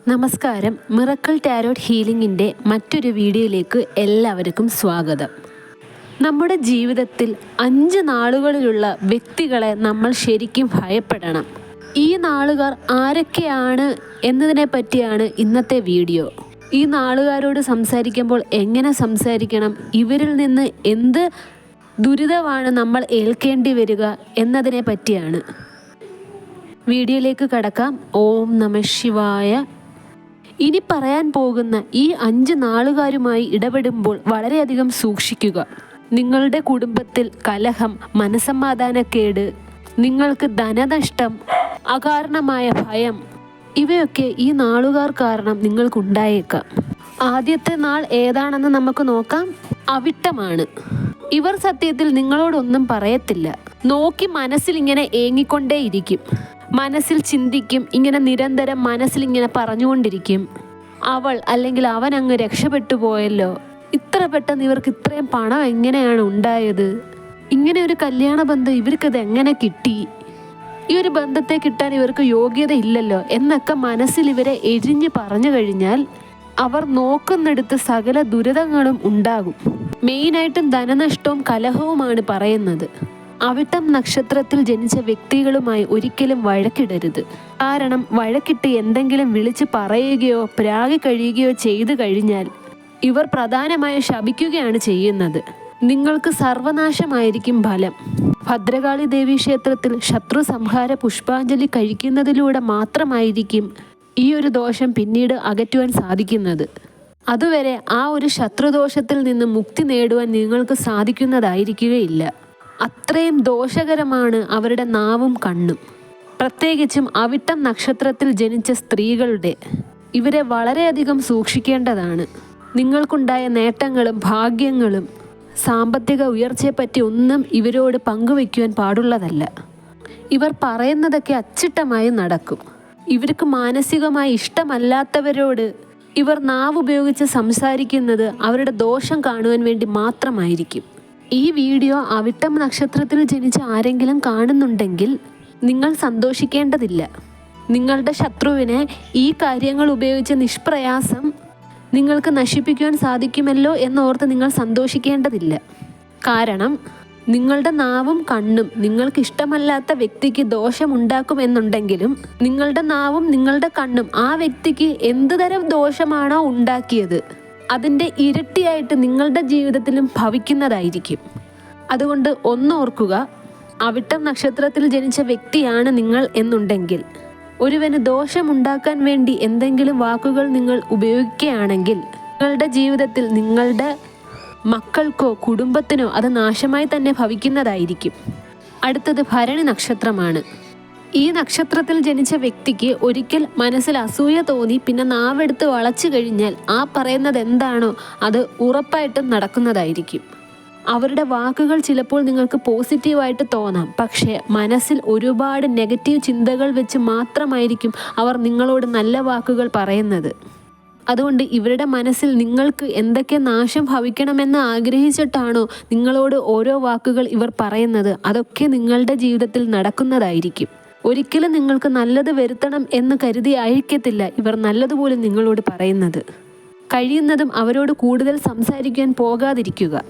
നമസ്കാരം. Miracle tarot ഹീലിംഗിൻ്റെ മറ്റൊരു വീഡിയോയിലേക്ക് എല്ലാവർക്കും സ്വാഗതം. നമ്മുടെ ജീവിതത്തിൽ 5 നാളുകളിലുള്ള വ്യക്തികളെ നമ്മൾ ശരിക്കും ഭയപ്പെടണം. ഈ നാളുകാർ ആരൊക്കെയാണ് എന്നതിനെ പറ്റിയാണ് ഇന്നത്തെ വീഡിയോ. ഈ നാളുകാരോട് സംസാരിക്കുമ്പോൾ എങ്ങനെ സംസാരിക്കണം, ഇവരിൽ നിന്ന് എന്ത് ദുരിതമാണ് നമ്മൾ ഏൽക്കേണ്ടി വരിക എന്നതിനെ പറ്റിയാണ്. വീഡിയോയിലേക്ക് കടക്കാം. ഓം നമഃ ശിവായ. ഇനി പറയാൻ പോകുന്ന ഈ 5 നാളുകാരുമായി ഇടപെടുമ്പോൾ വളരെയധികം സൂക്ഷിക്കുക. നിങ്ങളുടെ കുടുംബത്തിൽ കലഹം, മനസ്സമാധാനക്കേട്, നിങ്ങൾക്ക് ധനനഷ്ടം, അകാരണമായ ഭയം, ഇവയൊക്കെ ഈ നാളുകാർ കാരണം നിങ്ങൾക്കുണ്ടായേക്കാം. ആദ്യത്തെ നാൾ ഏതാണെന്ന് നമുക്ക് നോക്കാം. അവിട്ടമാണ്. ഇവർ സത്യത്തിൽ നിങ്ങളോടൊന്നും പറയത്തില്ല. നോക്കി മനസ്സിൽ ഇങ്ങനെ ഏങ്ങിക്കൊണ്ടേയിരിക്കും. മനസ്സിൽ ചിന്തിക്കും. ഇങ്ങനെ നിരന്തരം മനസ്സിൽ ഇങ്ങനെ പറഞ്ഞുകൊണ്ടിരിക്കും, അവൾ അല്ലെങ്കിൽ അവൻ അങ്ങ് രക്ഷപ്പെട്ടു പോയല്ലോ, ഇത്ര പെട്ടെന്ന് ഇവർക്ക് ഇത്രയും പണം എങ്ങനെയാണ് ഉണ്ടായത്, ഇങ്ങനെ ഒരു കല്യാണ ബന്ധം ഇവർക്കത് എങ്ങനെ കിട്ടി, ഈ ഒരു ബന്ധത്തെ കിട്ടാൻ ഇവർക്ക് യോഗ്യത ഇല്ലല്ലോ എന്നൊക്കെ മനസ്സിൽ ഇവരെ എരിഞ്ഞ് പറഞ്ഞു കഴിഞ്ഞാൽ അവർ നോക്കുന്നിടത്ത് സകല ദുരിതങ്ങളും ഉണ്ടാകും. മെയിനായിട്ടും ധനനഷ്ടവും കലഹവുമാണ് പറയുന്നത്. അവിട്ടം നക്ഷത്രത്തിൽ ജനിച്ച വ്യക്തികളുമായി ഒരിക്കലും വഴക്കിടരുത്. കാരണം വഴക്കിട്ട് എന്തെങ്കിലും വിളിച്ച് പറയുകയോ പ്രാഗി കഴിയുകയോ ചെയ്തു കഴിഞ്ഞാൽ ഇവർ പ്രധാനമായും ശപിക്കുകയാണ് ചെയ്യുന്നത്. നിങ്ങൾക്ക് സർവനാശമായിരിക്കും ഫലം. ഭദ്രകാളി ദേവി ക്ഷേത്രത്തിൽ ശത്രു സംഹാര പുഷ്പാഞ്ജലി കഴിക്കുന്നതിലൂടെ മാത്രമായിരിക്കും ഈ ഒരു ദോഷം പിന്നീട് അകറ്റുവാൻ സാധിക്കുന്നത്. അതുവരെ ആ ഒരു ശത്രുദോഷത്തിൽ നിന്ന് മുക്തി നേടുവാൻ നിങ്ങൾക്ക് സാധിക്കുന്നതായിരിക്കുകയില്ല. അത്രയും ദോഷകരമാണ് അവരുടെ നാവും കണ്ണും. പ്രത്യേകിച്ചും അവിട്ടം നക്ഷത്രത്തിൽ ജനിച്ച സ്ത്രീകളുടെ ഇവരെ വളരെയധികം സൂക്ഷിക്കേണ്ടതാണ്. നിങ്ങൾക്കുണ്ടായ നേട്ടങ്ങളും ഭാഗ്യങ്ങളും സാമ്പത്തിക ഉയർച്ചയെപ്പറ്റി ഒന്നും ഇവരോട് പങ്കുവയ്ക്കുവാൻ പാടുള്ളതല്ല. ഇവർ പറയുന്നതൊക്കെ അച്ചിട്ടമായി നടക്കും. ഇവർക്ക് മാനസികമായി ഇഷ്ടമല്ലാത്തവരോട് ഇവർ നാവ് ഉപയോഗിച്ച് സംസാരിക്കുന്നത് അവരുടെ ദോഷം കാണുവാൻ വേണ്ടി മാത്രമായിരിക്കും. ഈ വീഡിയോ അവിട്ടം നക്ഷത്രത്തിൽ ജനിച്ച ആരെങ്കിലും കാണുന്നുണ്ടെങ്കിൽ നിങ്ങൾ സന്തോഷിക്കേണ്ടതില്ല. നിങ്ങളുടെ ശത്രുവിനെ ഈ കാര്യങ്ങൾ ഉപയോഗിച്ച് നിഷ്പ്രയാസം നിങ്ങൾക്ക് നശിപ്പിക്കുവാൻ സാധിക്കുമല്ലോ എന്നോർത്ത് നിങ്ങൾ സന്തോഷിക്കേണ്ടതില്ല. കാരണം നിങ്ങളുടെ നാവും കണ്ണും നിങ്ങൾക്ക് ഇഷ്ടമല്ലാത്ത വ്യക്തിക്ക് ദോഷമുണ്ടാക്കുമെന്നുണ്ടെങ്കിലും നിങ്ങളുടെ നാവും നിങ്ങളുടെ കണ്ണും ആ വ്യക്തിക്ക് എന്ത് തരം ദോഷമാണോ ഉണ്ടാക്കിയത് അതിൻ്റെ ഇരട്ടിയായിട്ട് നിങ്ങളുടെ ജീവിതത്തിലും ഭവിക്കുന്നതായിരിക്കും. അതുകൊണ്ട് ഒന്നോർക്കുക, അവിട്ടം നക്ഷത്രത്തിൽ ജനിച്ച വ്യക്തിയാണ് നിങ്ങൾ എന്നുണ്ടെങ്കിൽ ഒരുവന് ദോഷമുണ്ടാക്കാൻ വേണ്ടി എന്തെങ്കിലും വാക്കുകൾ നിങ്ങൾ ഉപയോഗിക്കുകയാണെങ്കിൽ നിങ്ങളുടെ ജീവിതത്തിൽ നിങ്ങളുടെ മക്കൾക്കോ കുടുംബത്തിനോ അത് നാശമായി തന്നെ ഭവിക്കുന്നതായിരിക്കും. അടുത്തത് ഭരണി നക്ഷത്രമാണ്. ഈ നക്ഷത്രത്തിൽ ജനിച്ച വ്യക്തിക്ക് ഒരിക്കൽ മനസ്സിൽ അസൂയ തോന്നി പിന്നെ നാവെടുത്ത് വളച്ചു കഴിഞ്ഞാൽ ആ പറയുന്നത് എന്താണോ അത് ഉറപ്പായിട്ടും നടക്കുന്നതായിരിക്കും. അവരുടെ വാക്കുകൾ ചിലപ്പോൾ നിങ്ങൾക്ക് പോസിറ്റീവായിട്ട് തോന്നാം, പക്ഷേ മനസ്സിൽ ഒരുപാട് നെഗറ്റീവ് ചിന്തകൾ വെച്ച് മാത്രമായിരിക്കും അവർ നിങ്ങളോട് നല്ല വാക്കുകൾ പറയുന്നത്. അതുകൊണ്ട് ഇവരുടെ മനസ്സിൽ നിങ്ങൾക്ക് എന്തൊക്കെ നാശം ഭവിക്കണമെന്ന് ആഗ്രഹിച്ചിട്ടാണോ നിങ്ങളോട് ഓരോ വാക്കുകൾ ഇവർ പറയുന്നത് അതൊക്കെ നിങ്ങളുടെ ജീവിതത്തിൽ നടക്കുന്നതായിരിക്കും. ഒരിക്കലും നിങ്ങൾക്ക് നല്ലത് വരുത്തണം എന്ന് കരുതി ആയിരിക്കത്തില്ല ഇവർ നല്ലതുപോലും നിങ്ങളോട് പറയുന്നത്. കഴിയുന്നതും അവരോട് കൂടുതൽ സംസാരിക്കാൻ പോകാതിരിക്കുക.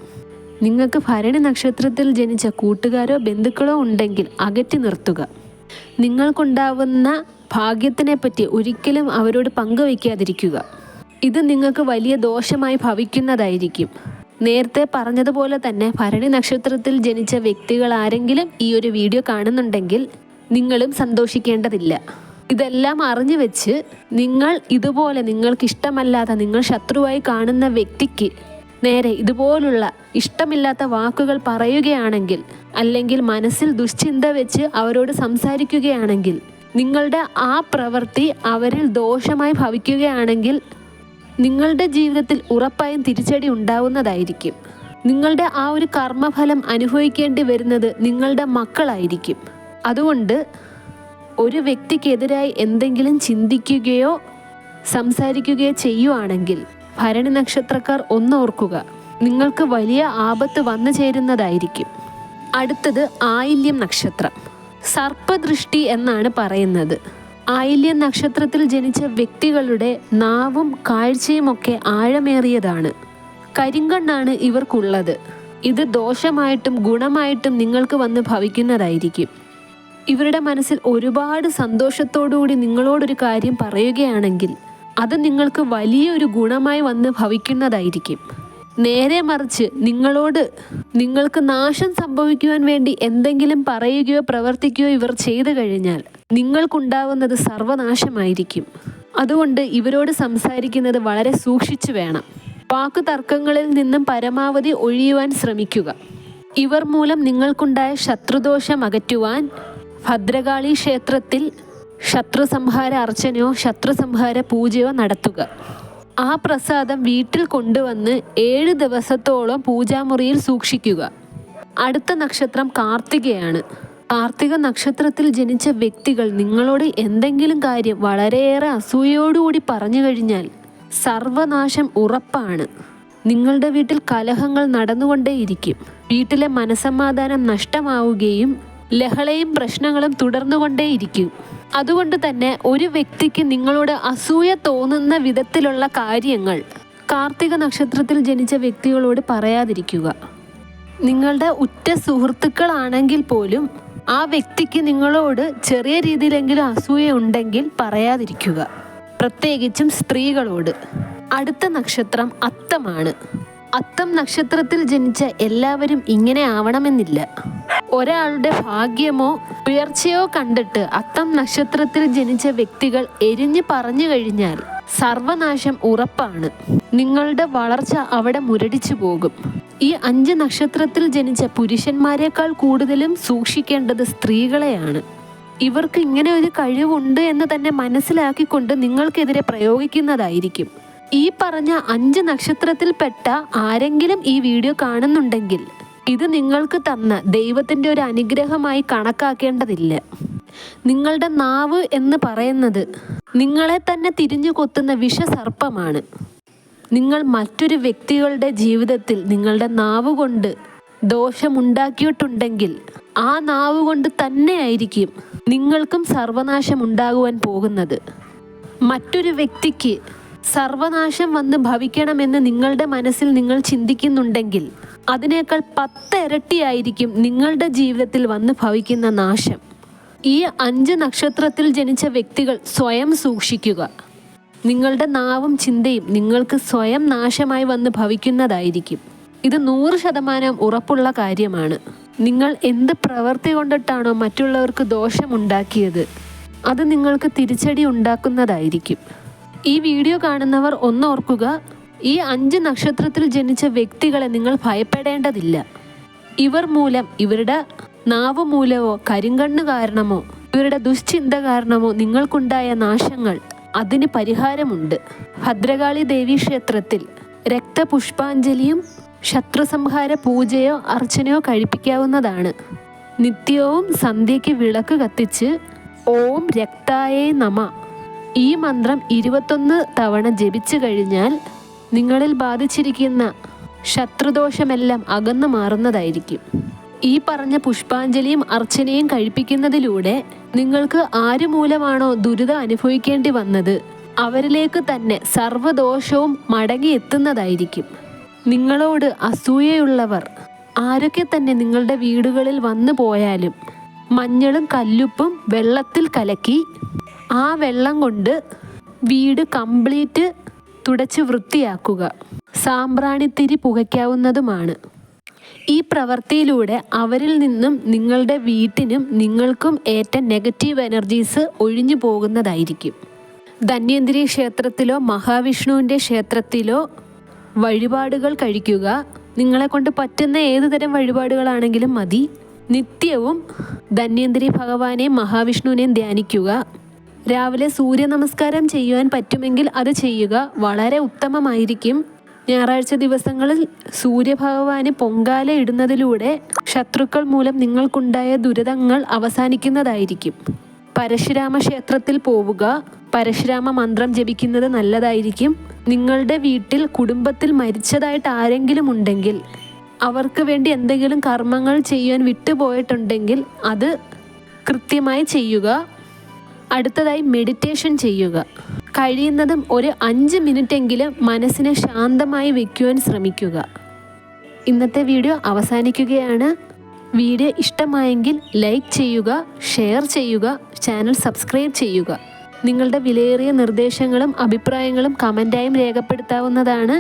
നിങ്ങൾക്ക് ഭരണി നക്ഷത്രത്തിൽ ജനിച്ച കൂട്ടുകാരോ ബന്ധുക്കളോ ഉണ്ടെങ്കിൽ അകറ്റി നിർത്തുക. നിങ്ങൾക്കുണ്ടാവുന്ന ഭാഗ്യത്തിനെ പറ്റി ഒരിക്കലും അവരോട് പങ്കുവയ്ക്കാതിരിക്കുക. ഇത് നിങ്ങൾക്ക് വലിയ ദോഷമായി ഭവിക്കുന്നതായിരിക്കും. നേരത്തെ പറഞ്ഞതുപോലെ തന്നെ ഭരണി നക്ഷത്രത്തിൽ ജനിച്ച വ്യക്തികൾ ആരെങ്കിലും ഈ ഒരു വീഡിയോ കാണുന്നുണ്ടെങ്കിൽ നിങ്ങളും സന്തോഷിക്കേണ്ടതില്ല. ഇതെല്ലാം അറിഞ്ഞു വെച്ച് നിങ്ങൾ ഇതുപോലെ നിങ്ങൾക്ക് ഇഷ്ടമല്ലാത്ത നിങ്ങൾ ശത്രുവായി കാണുന്ന വ്യക്തിക്ക് നേരെ ഇതുപോലുള്ള ഇഷ്ടമില്ലാത്ത വാക്കുകൾ പറയുകയാണെങ്കിൽ അല്ലെങ്കിൽ മനസ്സിൽ ദുശ്ചിന്ത വെച്ച് അവരോട് സംസാരിക്കുകയാണെങ്കിൽ നിങ്ങളുടെ ആ പ്രവൃത്തി അവരിൽ ദോഷമായി ഭവിക്കുകയാണെങ്കിൽ നിങ്ങളുടെ ജീവിതത്തിൽ ഉറപ്പായും തിരിച്ചടി ഉണ്ടാവുന്നതായിരിക്കും. നിങ്ങളുടെ ആ ഒരു കർമ്മഫലം അനുഭവിക്കേണ്ടി വരുന്നത് നിങ്ങളുടെ മക്കളായിരിക്കും. അതുകൊണ്ട് ഒരു വ്യക്തിക്കെതിരായി എന്തെങ്കിലും ചിന്തിക്കുകയോ സംസാരിക്കുകയോ ചെയ്യുവാണെങ്കിൽ ഭരണി നക്ഷത്രക്കാർ ഒന്നോർക്കുക, നിങ്ങൾക്ക് വലിയ ആപത്ത് വന്നു ചേരുന്നതായിരിക്കും. അടുത്തത് ആയില്യം നക്ഷത്രം. സർപ്പദൃഷ്ടി എന്നാണ് പറയുന്നത്. ആയില്യം നക്ഷത്രത്തിൽ ജനിച്ച വ്യക്തികളുടെ നാവും കാഴ്ചയുമൊക്കെ ആഴമേറിയതാണ്. കരിങ്കണ്ണാണ് ഇവർക്കുള്ളത്. ഇത് ദോഷമായിട്ടും ഗുണമായിട്ടും നിങ്ങൾക്ക് വന്ന് ഭവിക്കുന്നതായിരിക്കും. ഇവരുടെ മനസ്സിൽ ഒരുപാട് സന്തോഷത്തോടുകൂടി നിങ്ങളോടൊരു കാര്യം പറയുകയാണെങ്കിൽ അത് നിങ്ങൾക്ക് വലിയൊരു ഗുണമായി വന്ന് ഭവിക്കുന്നതായിരിക്കും. നേരെ മറിച്ച് നിങ്ങൾക്ക് നാശം സംഭവിക്കുവാൻ വേണ്ടി എന്തെങ്കിലും പറയുകയോ പ്രവർത്തിക്കുകയോ ഇവർ ചെയ്തു കഴിഞ്ഞാൽ നിങ്ങൾക്കുണ്ടാവുന്നത് സർവനാശമായിരിക്കും. അതുകൊണ്ട് ഇവരോട് സംസാരിക്കുന്നത് വളരെ സൂക്ഷിച്ചു വേണം. വാക്കു തർക്കങ്ങളിൽ നിന്നും പരമാവധി ഒഴിയുവാൻ ശ്രമിക്കുക. ഇവർ മൂലം നിങ്ങൾക്കുണ്ടായ ശത്രുദോഷം അകറ്റുവാൻ ഭദ്രകാളി ക്ഷേത്രത്തിൽ ശത്രുസംഹാര അർച്ചനയോ ശത്രുസംഹാര പൂജയോ നടത്തുക. ആ പ്രസാദം വീട്ടിൽ കൊണ്ടുവന്ന് 7 ദിവസത്തോളം പൂജാമുറിയിൽ സൂക്ഷിക്കുക. അടുത്ത നക്ഷത്രം കാർത്തികയാണ്. കാർത്തിക നക്ഷത്രത്തിൽ ജനിച്ച വ്യക്തികൾ നിങ്ങളോട് എന്തെങ്കിലും കാര്യം വളരെയേറെ അസൂയയോടുകൂടി പറഞ്ഞു കഴിഞ്ഞാൽ സർവനാശം ഉറപ്പാണ്. നിങ്ങളുടെ വീട്ടിൽ കലഹങ്ങൾ നടന്നുകൊണ്ടേയിരിക്കും. വീട്ടിലെ മനസമാധാനം നഷ്ടമാവുകയും ലഹളയും പ്രശ്നങ്ങളും തുടർന്നുകൊണ്ടേയിരിക്കും. അതുകൊണ്ട് തന്നെ ഒരു വ്യക്തിക്ക് നിങ്ങളോട് അസൂയ തോന്നുന്ന വിധത്തിലുള്ള കാര്യങ്ങൾ കാർത്തിക നക്ഷത്രത്തിൽ ജനിച്ച വ്യക്തികളോട് പറയാതിരിക്കുക. നിങ്ങളുടെ ഉറ്റ സുഹൃത്തുക്കളാണെങ്കിൽ പോലും ആ വ്യക്തിക്ക് നിങ്ങളോട് ചെറിയ രീതിയിലെങ്കിലും അസൂയ ഉണ്ടെങ്കിൽ പറയാതിരിക്കുക, പ്രത്യേകിച്ചും സ്ത്രീകളോട്. അടുത്ത നക്ഷത്രം അത്തമാണ്. അത്തം നക്ഷത്രത്തിൽ ജനിച്ച എല്ലാവരും ഇങ്ങനെ ആവണമെന്നില്ല. ഒരാളുടെ ഭാഗ്യമോ ഉയർച്ചയോ കണ്ടിട്ട് അത്തം നക്ഷത്രത്തിൽ ജനിച്ച വ്യക്തികൾ എരിഞ്ഞു പറഞ്ഞു കഴിഞ്ഞാൽ സർവനാശം ഉറപ്പാണ്. നിങ്ങളുടെ വളർച്ച അവിടെ മുരടിച്ചു പോകും. ഈ 5 നക്ഷത്രത്തിൽ ജനിച്ച പുരുഷന്മാരെക്കാൾ കൂടുതലും സൂക്ഷിക്കേണ്ടത് സ്ത്രീകളെയാണ്. ഇവർക്ക് ഇങ്ങനെ ഒരു കഴിവുണ്ട് എന്ന് തന്നെ മനസ്സിലാക്കിക്കൊണ്ട് നിങ്ങൾക്കെതിരെ പ്രയോഗിക്കുന്നതായിരിക്കും. ഈ പറഞ്ഞ 5 നക്ഷത്രത്തിൽപ്പെട്ട ആരെങ്കിലും ഈ വീഡിയോ കാണുന്നുണ്ടെങ്കിൽ ഇത് നിങ്ങൾക്ക് തന്ന ദൈവത്തിൻ്റെ ഒരു അനുഗ്രഹമായി കണക്കാക്കേണ്ടതില്ല. നിങ്ങളുടെ നാവ് എന്ന് പറയുന്നത് നിങ്ങളെ തന്നെ തിരിഞ്ഞു കൊത്തുന്ന വിഷസർപ്പമാണ്. നിങ്ങൾ മറ്റൊരു വ്യക്തികളുടെ ജീവിതത്തിൽ നിങ്ങളുടെ നാവ് കൊണ്ട് ദോഷമുണ്ടാക്കിയിട്ടുണ്ടെങ്കിൽ ആ നാവ് കൊണ്ട് തന്നെയായിരിക്കും നിങ്ങൾക്കും സർവനാശം ഉണ്ടാകുവാൻ പോകുന്നത്. മറ്റൊരു വ്യക്തിക്ക് സർവനാശം വന്ന് ഭവിക്കണമെന്ന് നിങ്ങളുടെ മനസ്സിൽ നിങ്ങൾ ചിന്തിക്കുന്നുണ്ടെങ്കിൽ അതിനേക്കാൾ 10 ഇരട്ടിയായിരിക്കും നിങ്ങളുടെ ജീവിതത്തിൽ വന്ന് ഭവിക്കുന്ന നാശം. ഈ 5 നക്ഷത്രത്തിൽ ജനിച്ച വ്യക്തികൾ സ്വയം സൂക്ഷിക്കുക. നിങ്ങളുടെ നാവും ചിന്തയും നിങ്ങൾക്ക് സ്വയം നാശമായി വന്ന് ഭവിക്കുന്നതായിരിക്കും. ഇത് 100% ഉറപ്പുള്ള കാര്യമാണ്. നിങ്ങൾ എന്ത് പ്രവൃത്തി കൊണ്ടിട്ടാണോ മറ്റുള്ളവർക്ക് ദോഷമുണ്ടാക്കിയത് അത് നിങ്ങൾക്ക് തിരിച്ചടി ഉണ്ടാക്കുന്നതായിരിക്കും. ഈ വീഡിയോ കാണുന്നവർ ഒന്നോർക്കുക, ഈ 5 നക്ഷത്രത്തിൽ ജനിച്ച വ്യക്തികളെ നിങ്ങൾ ഭയപ്പെടേണ്ടതില്ല. ഇവർ മൂലം, ഇവരുടെ നാവ് മൂലമോ കരിങ്കണ്ണ് കാരണമോ ഇവരുടെ ദുശ്ചിന്ത കാരണമോ നിങ്ങൾക്കുണ്ടായ നാശങ്ങൾ അതിന് പരിഹാരമുണ്ട്. ഭദ്രകാളി ദേവീ ക്ഷേത്രത്തിൽ രക്തപുഷ്പാഞ്ജലിയും ശത്രുസംഹാര പൂജയോ അർച്ചനയോ കഴിപ്പിക്കാവുന്നതാണ്. നിത്യവും സന്ധ്യയ്ക്ക് വിളക്ക് കത്തിച്ച് ഓം രക്തായേ നമ ഈ മന്ത്രം 21 തവണ ജപിച്ചു കഴിഞ്ഞാൽ നിങ്ങളിൽ ബാധിച്ചിരിക്കുന്ന ശത്രുദോഷമെല്ലാം അകന്നു മാറുന്നതായിരിക്കും. ഈ പറഞ്ഞ പുഷ്പാഞ്ജലിയും അർച്ചനയും കഴിപ്പിക്കുന്നതിലൂടെ നിങ്ങൾക്ക് ആര് മൂലമാണോ ദുരിതം അനുഭവിക്കേണ്ടി വന്നത് അവരിലേക്ക് തന്നെ സർവ്വദോഷവും മടങ്ങി എത്തുന്നതായിരിക്കും. നിങ്ങളോട് അസൂയയുള്ളവർ ആരൊക്കെ തന്നെ നിങ്ങളുടെ വീടുകളിൽ വന്നു പോയാലും മഞ്ഞളും കല്ലുപ്പും വെള്ളത്തിൽ കലക്കി ആ വെള്ളം കൊണ്ട് വീട് കംപ്ലീറ്റ് തുടച്ച് വൃത്തിയാക്കുക. സാമ്പ്രാണിത്തിരി പുകയ്ക്കാവുന്നതുമാണ്. ഈ പ്രവൃത്തിയിലൂടെ അവരിൽ നിന്നും നിങ്ങളുടെ വീട്ടിനും നിങ്ങൾക്കും ഏറ്റ നെഗറ്റീവ് എനർജീസ് ഒഴിഞ്ഞു പോകുന്നതായിരിക്കും. ധന്വന്തരി ക്ഷേത്രത്തിലോ മഹാവിഷ്ണുവിൻ്റെ ക്ഷേത്രത്തിലോ വഴിപാടുകൾ കഴിക്കുക. നിങ്ങളെ കൊണ്ട് പറ്റുന്ന ഏതുതരം വഴിപാടുകളാണെങ്കിലും മതി. നിത്യവും ധന്വന്തരി ഭഗവാനെയും മഹാവിഷ്ണുവിനെയും ധ്യാനിക്കുക. രാവിലെ സൂര്യ നമസ്കാരം ചെയ്യുവാൻ പറ്റുമെങ്കിൽ അത് ചെയ്യുക, വളരെ ഉത്തമമായിരിക്കും. ഞായറാഴ്ച ദിവസങ്ങളിൽ സൂര്യഭഗവാന് പൊങ്കാല ഇടുന്നതിലൂടെ ശത്രുക്കൾ മൂലം നിങ്ങൾക്കുണ്ടായ ദുരിതങ്ങൾ അവസാനിക്കുന്നതായിരിക്കും. പരശുരാമ ക്ഷേത്രത്തിൽ പോവുക. പരശുരാമ മന്ത്രം ജപിക്കുന്നത് നല്ലതായിരിക്കും. നിങ്ങളുടെ വീട്ടിൽ കുടുംബത്തിൽ മരിച്ചതായിട്ട് ആരെങ്കിലും ഉണ്ടെങ്കിൽ അവർക്ക് വേണ്ടി എന്തെങ്കിലും കർമ്മങ്ങൾ ചെയ്യാൻ വിട്ടുപോയിട്ടുണ്ടെങ്കിൽ അത് കൃത്യമായി ചെയ്യുക. അടുത്തതായി മെഡിറ്റേഷൻ ചെയ്യുക. കഴിയുന്നതും ഒരു 5 മിനിറ്റെങ്കിലും മനസ്സിനെ ശാന്തമായി വയ്ക്കുവാൻ ശ്രമിക്കുക. ഇന്നത്തെ വീഡിയോ അവസാനിക്കുകയാണ്. വീഡിയോ ഇഷ്ടമായെങ്കിൽ ലൈക്ക് ചെയ്യുക, ഷെയർ ചെയ്യുക, ചാനൽ സബ്സ്ക്രൈബ് ചെയ്യുക. നിങ്ങളുടെ വിലയേറിയ നിർദ്ദേശങ്ങളും അഭിപ്രായങ്ങളും കമൻറ്റായും രേഖപ്പെടുത്താവുന്നതാണ്.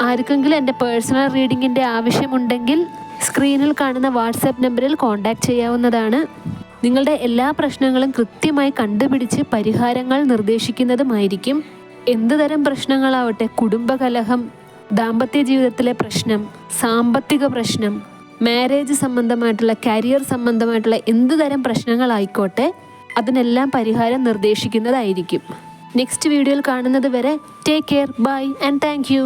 ആർക്കെങ്കിലും എൻ്റെ പേഴ്സണൽ റീഡിങ്ങിൻ്റെ ആവശ്യമുണ്ടെങ്കിൽ സ്ക്രീനിൽ കാണുന്ന വാട്സാപ്പ് നമ്പറിൽ കോൺടാക്റ്റ് ചെയ്യാവുന്നതാണ്. നിങ്ങളുടെ എല്ലാ പ്രശ്നങ്ങളും കൃത്യമായി കണ്ടുപിടിച്ച് പരിഹാരങ്ങൾ നിർദ്ദേശിക്കുന്നതുമായിരിക്കും. എന്തുതരം പ്രശ്നങ്ങളാവട്ടെ, കുടുംബകലഹം, ദാമ്പത്യ ജീവിതത്തിലെ പ്രശ്നം, സാമ്പത്തിക പ്രശ്നം, മാരേജ് സംബന്ധമായിട്ടുള്ള, കരിയർ സംബന്ധമായിട്ടുള്ള എന്തുതരം പ്രശ്നങ്ങളായിക്കോട്ടെ, അതിനെല്ലാം പരിഹാരം നിർദ്ദേശിക്കുന്നതായിരിക്കും. നെക്സ്റ്റ് വീഡിയോയിൽ കാണുന്നത് വരെ take care, bye and thank U.